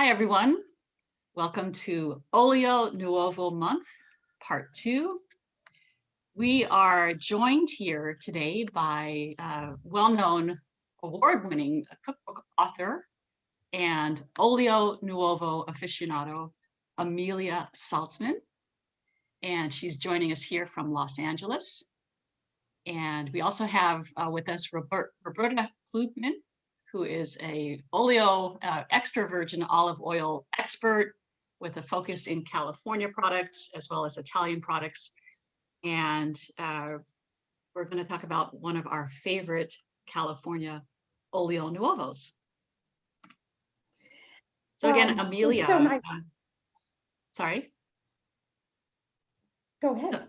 Hi, everyone. Welcome to Olio Nuovo month, part 2. We are joined here today by well-known award-winning cookbook author and Olio Nuovo aficionado, Amelia Saltzman. And she's joining us here from Los Angeles. And we also have with us Roberta Klugman, who is a oleo extra virgin olive oil expert with a focus in California products as well as Italian products. And we're going to talk about one of our favorite California olio nuovos. So again, Amelia. So nice. Sorry. Go ahead.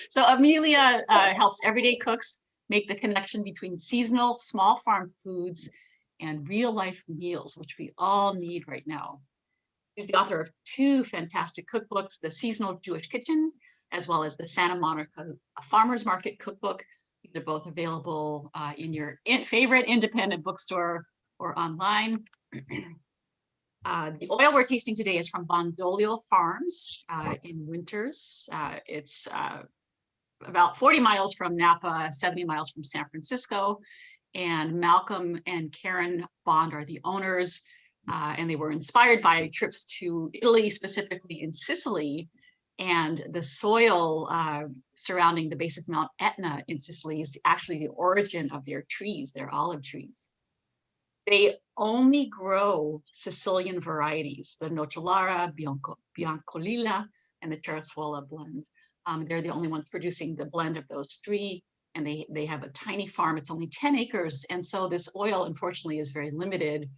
So Amelia helps everyday cooks make the connection between seasonal small farm foods and real life meals, which we all need right now. She's the author of 2 fantastic cookbooks, The Seasonal Jewish Kitchen, as well as the Santa Monica Farmers Market Cookbook. These are both available in your favorite independent bookstore or online. The oil we're tasting today is from Bondolio Farms in Winters. It's about 40 miles from Napa, 70 miles from San Francisco. And Malcolm and Karen Bond are the owners. And they were inspired by trips to Italy, specifically in Sicily. And the soil surrounding the base of Mount Etna in Sicily is actually the origin of their trees, their olive trees. They only grow Sicilian varieties, the Nocellara, Biancolilla, and the Terrasuola blend. They're the only ones producing the blend of those 3, and they have a tiny farm. It's only 10 acres, and so this oil, unfortunately, is very limited.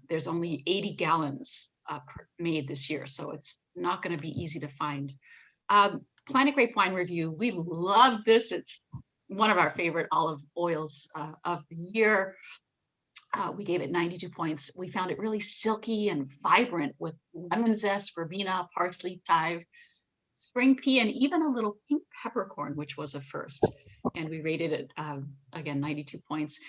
There's only 80 gallons made this year, so it's not going to be easy to find. Planet Grape Wine Review, we love this. It's one of our favorite olive oils of the year. We gave it 92 points. We found it really silky and vibrant with lemon zest, verbena, parsley, chive, spring pea, and even a little pink peppercorn, which was a first. And we rated it, again, 92 points.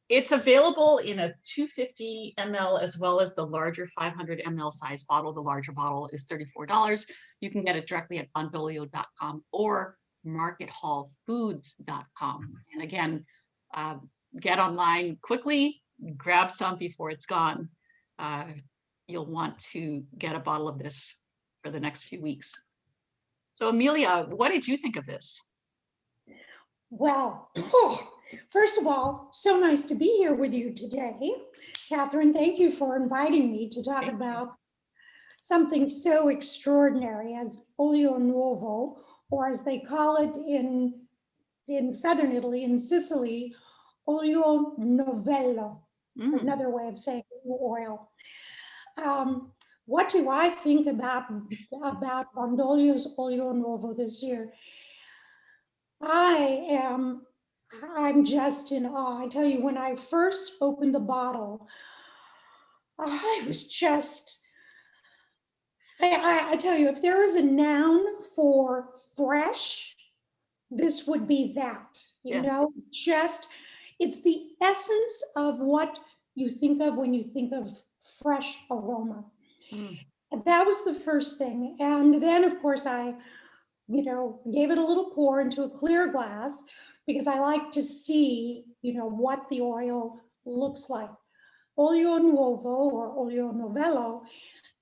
It's available in a 250 ml as well as the larger 500 ml size bottle. The larger bottle is $34. You can get it directly at bondolio.com or markethallfoods.com. And again, get online quickly, grab some before it's gone. You'll want to get a bottle of this for the next few weeks. So Amelia, what did you think of this? Well, first of all, so nice to be here with you today. Catherine, thank you for inviting me to talk about something so extraordinary as Olio Nuovo, or as they call it in southern Italy, in Sicily, Olio Novello, another way of saying oil. What do I think about Bondolio's Olio Nuovo this year? I'm just in awe. I tell you, when I first opened the bottle, I was just, I tell you, if there is a noun for fresh, this would be that, you know, just, it's the essence of what you think of when you think of fresh aroma. And that was the first thing. And then, of course, I gave it a little pour into a clear glass because I like to see, what the oil looks like. Olio Nuovo or Olio Novello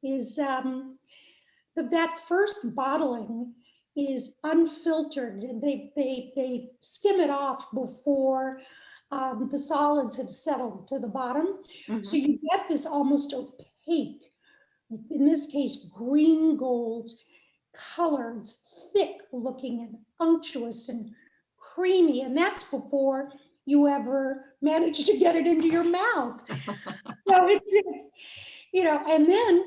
is that first bottling is unfiltered. They skim it off before the solids have settled to the bottom. So you get this almost opaque, in this case, green gold color. It's thick looking and unctuous and creamy. And that's before you ever manage to get it into your mouth. So it's and then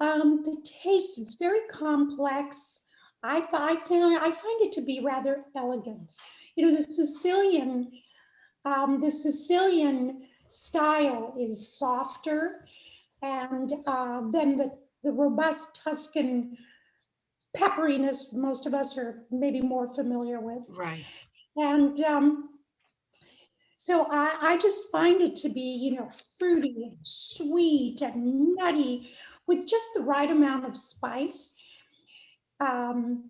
the taste is very complex. I find it to be rather elegant. The Sicilian style is softer, and then the robust Tuscan pepperiness most of us are maybe more familiar with. Right. And So I just find it to be, fruity and sweet and nutty with just the right amount of spice. I'll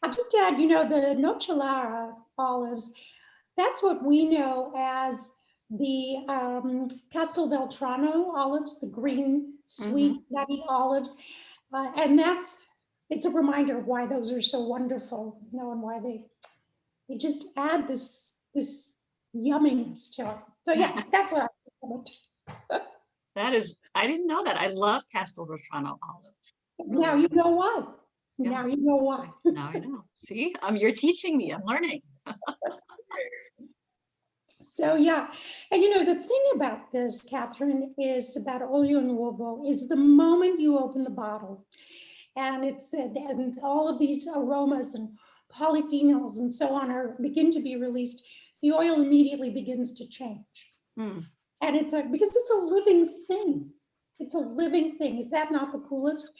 just add, the Nocellara olives, that's what we know as the Castelveltrano olives, the green, sweet, nutty olives. And it's a reminder of why those are so wonderful, and why they just add this yumminess to it. So yeah, that's what I think of it. That is, I didn't know that. I love Castelvetrano olives. Now you know why. Yeah. Now you know why. Now I know. See, you're teaching me. I'm learning. So yeah, and the thing about this, Catherine, is about Olio Nuovo is the moment you open the bottle, and and all of these aromas and polyphenols and so on begin to be released, the oil immediately begins to change. Mm. And because it's a living thing. It's a living thing. Is that not the coolest?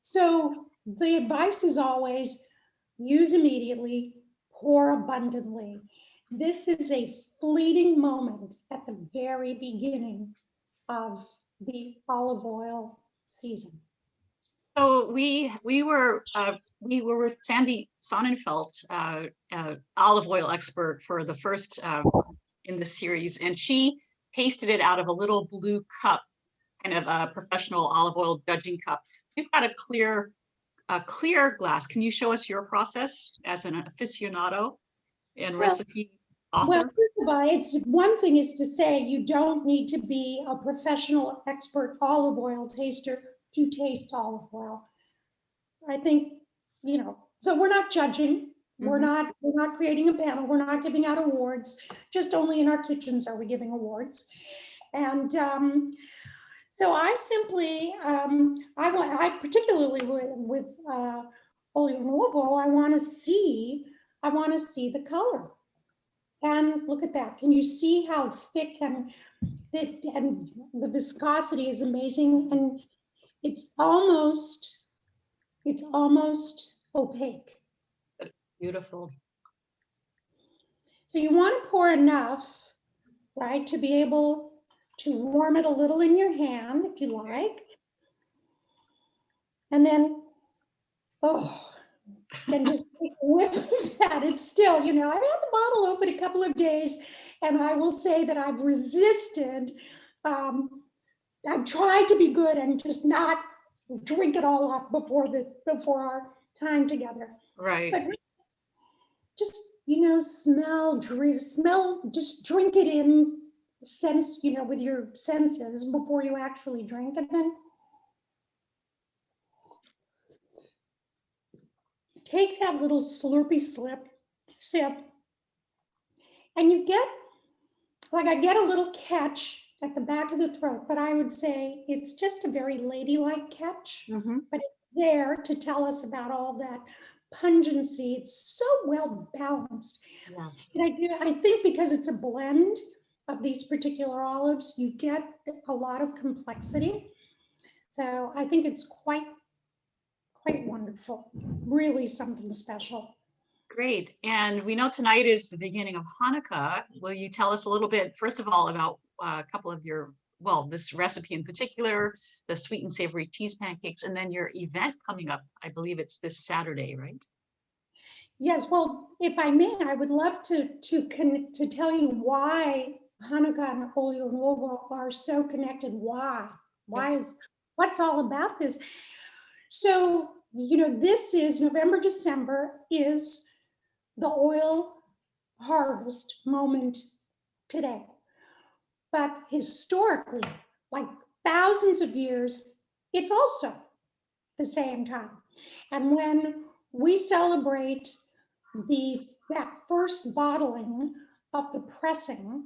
So the advice is always use immediately, pour abundantly. This is a fleeting moment at the very beginning of the olive oil season. So we were with Sandy Sonnenfeld, olive oil expert for the first in the series, and she tasted it out of a little blue cup, kind of a professional olive oil judging cup. You've got a clear glass. Can you show us your process as an aficionado and recipe author? Well, first of all, it's one thing is to say you don't need to be a professional expert olive oil taster to taste olive oil. I think, so we're not judging. We're not creating a panel. We're not giving out awards. Just only in our kitchens are we giving awards. And so I simply, I particularly with Olio Nuovo, I want to see the color. And look at that. Can you see how thick and the viscosity is amazing? And it's almost opaque. Beautiful. So you want to pour enough, right, to be able to warm it a little in your hand, if you like. And then, then just take a whiff of that. It's still, I've had the bottle open a couple of days, and I will say that I've resisted. I've tried to be good and just not drink it all up before our time together. Right. But just, smell, just drink it in, sense, with your senses before you actually drink. And then take that little slurpy sip, and you get, I get a little catch at the back of the throat, but I would say it's just a very ladylike catch, but it's there to tell us about all that pungency. It's so well balanced. Yes. And I think because it's a blend of these particular olives, you get a lot of complexity. So I think it's quite wonderful, really something special. Great. And we know tonight is the beginning of Hanukkah. Will you tell us a little bit, first of all, about a couple of this recipe in particular, the sweet and savory cheese pancakes, and then your event coming up? I believe it's this Saturday, right? Yes. Well, if I may, I would love to tell you why Hanukkah and Olio Nuovo are so connected. What's all about this? So, this is November, December is the oil harvest moment today. But historically, like thousands of years, it's also the same time. And when we celebrate that first bottling of the pressing,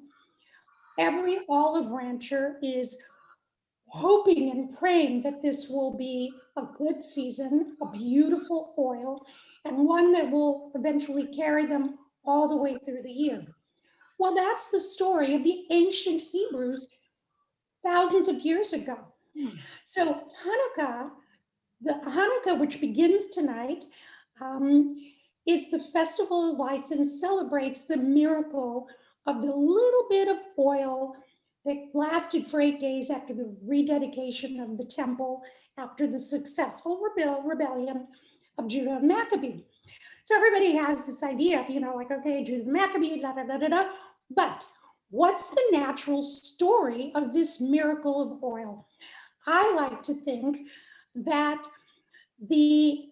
every olive rancher is hoping and praying that this will be a good season, a beautiful oil, and one that will eventually carry them all the way through the year. Well, that's the story of the ancient Hebrews thousands of years ago. So Hanukkah, which begins tonight, is the festival of lights and celebrates the miracle of the little bit of oil that lasted for 8 days after the rededication of the temple after the successful rebellion of Judah and Maccabee. So everybody has this idea, like, okay, Judah and Maccabee, da da da da da. But what's the natural story of this miracle of oil? I like to think that the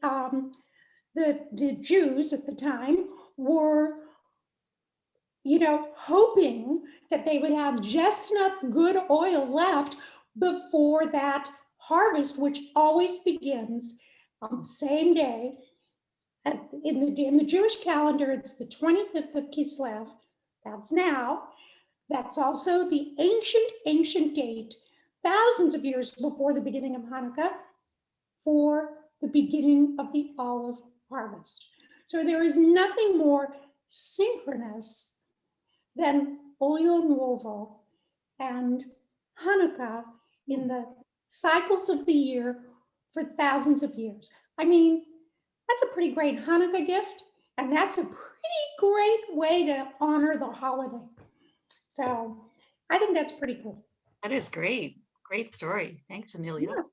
Jews at the time were, hoping that they would have just enough good oil left before that harvest, which always begins on the same day. As in the Jewish calendar, it's the 25th of Kislev. That's now. That's also the ancient date, thousands of years before the beginning of Hanukkah, for the beginning of the olive harvest. So there is nothing more synchronous than Olio Nuovo and Hanukkah in the cycles of the year for thousands of years. I mean, that's a pretty great Hanukkah gift, and that's a pretty great way to honor the holiday. So I think that's pretty cool. That is great. Great story. Thanks, Amelia.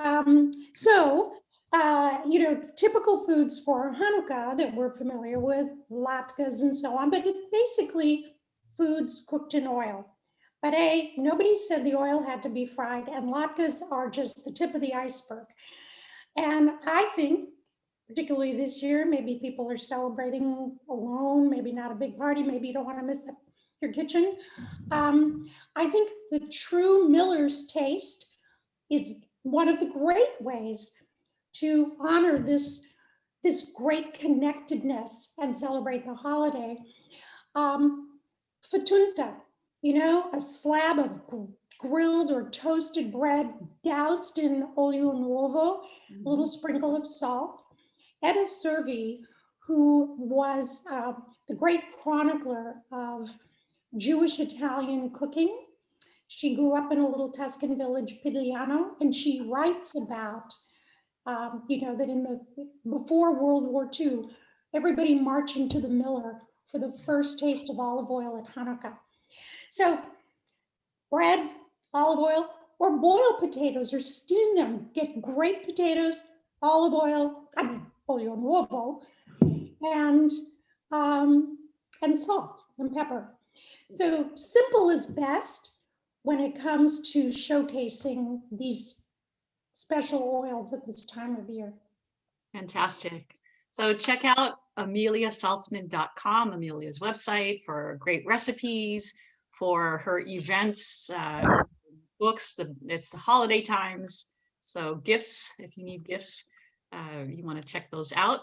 Yeah. Typical foods for Hanukkah that we're familiar with, latkes and so on, but it's basically foods cooked in oil. But nobody said the oil had to be fried, and latkes are just the tip of the iceberg. And I think, particularly this year, maybe people are celebrating alone, maybe not a big party, maybe you don't want to mess up your kitchen. I think the true Miller's taste is one of the great ways to honor this great connectedness and celebrate the holiday. Fatunta, a slab of grilled or toasted bread doused in olio nuovo, a little sprinkle of salt. Etta Servi, who was the great chronicler of Jewish Italian cooking. She grew up in a little Tuscan village, Pigliano, and she writes about, that before World War II, everybody marching to the Miller for the first taste of olive oil at Hanukkah. So bread, olive oil, or boil potatoes or steam them. Get great potatoes, olive oil, olio nuovo, and salt and pepper. So simple is best when it comes to showcasing these special oils at this time of year. Fantastic. So check out ameliasaltzman.com, Amelia's website, for great recipes, for her events, books. It's the holiday times. So gifts, if you need gifts, you want to check those out.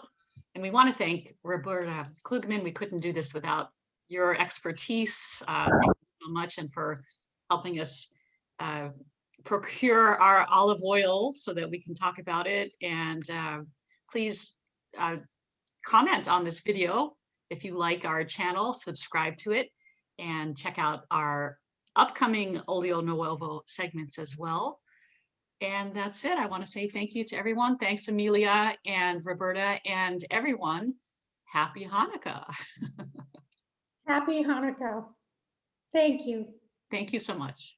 And we want to thank Roberta Klugman. We couldn't do this without your expertise. Thank you so much, and for helping us procure our olive oil so that we can talk about it. And please comment on this video if you like our channel, subscribe to it, and check out our upcoming Olio Nuovo segments as well. And that's it. I want to say thank you to everyone. Thanks, Amelia and Roberta, and everyone. Happy Hanukkah. Happy Hanukkah. Thank you. Thank you so much.